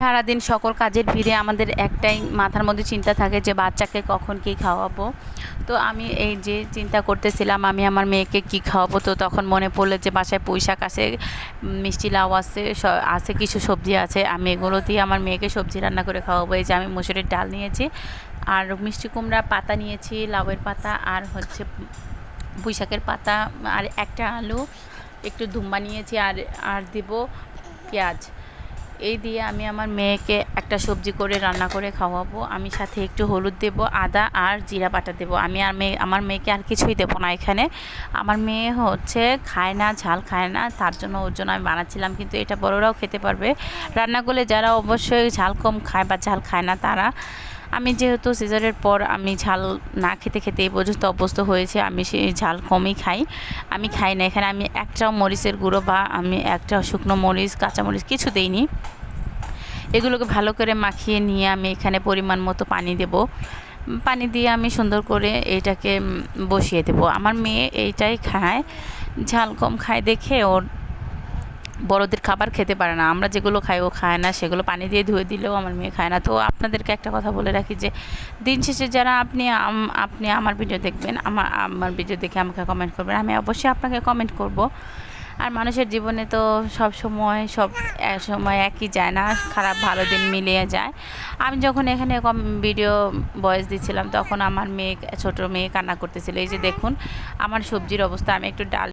সারাদিন সকল কাজের ভিড়ে আমাদের একটাই মাথার মধ্যে চিন্তা থাকে যে বাচ্চাকে কখন কী খাওয়াবো। তো আমি এই যে চিন্তা করতেছিলাম আমি আমার মেয়েকে কী খাওয়াবো, তো তখন মনে পড়লো যে বাসায় পুঁই শাক আছে, মিষ্টি লাউ আছে, আছে কিছু সবজি আছে, আমি এগুলো দিয়ে আমার মেয়েকে সবজি রান্না করে খাওয়াবো। এই যে আমি মুসুরির ডাল নিয়েছি, আর মিষ্টি কুমড়া পাতা নিয়েছি, লাউয়ের পাতা, আর হচ্ছে পুঁই শাকের পাতা, আর একটা আলু, একটু ধুম্বা নিয়েছি, আর আর দিব পেঁয়াজ। এই দিয়ে আমি আমার মেয়েকে একটা সবজি করে রান্না করে খাওয়াবো। আমি সাথে একটু হলুদ দেব, আদা আর জিরা বাটা দেবো। আমি আর আমার মেয়েকে আর কিছুই দেবো না এখানে। আমার মেয়ে হচ্ছে খায় না, ঝাল খায় না, তার জন্য ওর জন্য আমি বানাচ্ছিলাম, কিন্তু এটা বড়রাও খেতে পারবে রান্না করলে। যারা অবশ্যই ঝাল কম খায় বা ঝাল খায় না তারা। আমি যেহেতু সিজারের পর আমি ঝাল না খেতে খেতে এই পর্যন্ত অভ্যস্ত হয়েছে, আমি সেই ঝাল কমই খাই। আমি খাই না এখানে, আমি একটাও মরিচের গুঁড়ো বা আমি একটা শুকনো মরিচ, কাঁচামরিচ কিছু দিইনি। এগুলোকে ভালো করে মাখিয়ে নিয়ে আমি এখানে পরিমাণ মতো পানি দেব। পানি দিয়ে আমি সুন্দর করে এইটাকে বসিয়ে দেব। আমার মেয়ে এইটাই খায়, ঝাল কম খায় দেখে ওর বড়দের খাবার খেতে পারে না। আমরা যেগুলো খাই ও খায় না, সেগুলো পানি দিয়ে ধুয়ে দিলেও আমার মেয়ে খায় না। তো আপনাদেরকে একটা কথা বলে রাখি যে দিন শেষে যারা আপনি আমার ভিডিও দেখবেন, আমার ভিডিও দেখে আমাকে কমেন্ট করবেন, আমি অবশ্যই আপনাকে কমেন্ট করব। আর মানুষের জীবনে তো সব সময় একই যায় না, খারাপ ভালো দিন মিলিয়ে যায়। আমি যখন এখানে ভিডিও ভয়েস দিচ্ছিলাম তখন আমার ছোটো মেয়ে কান্না করতেছিল। এই যে দেখুন আমার সবজির অবস্থা। আমি একটু ডাল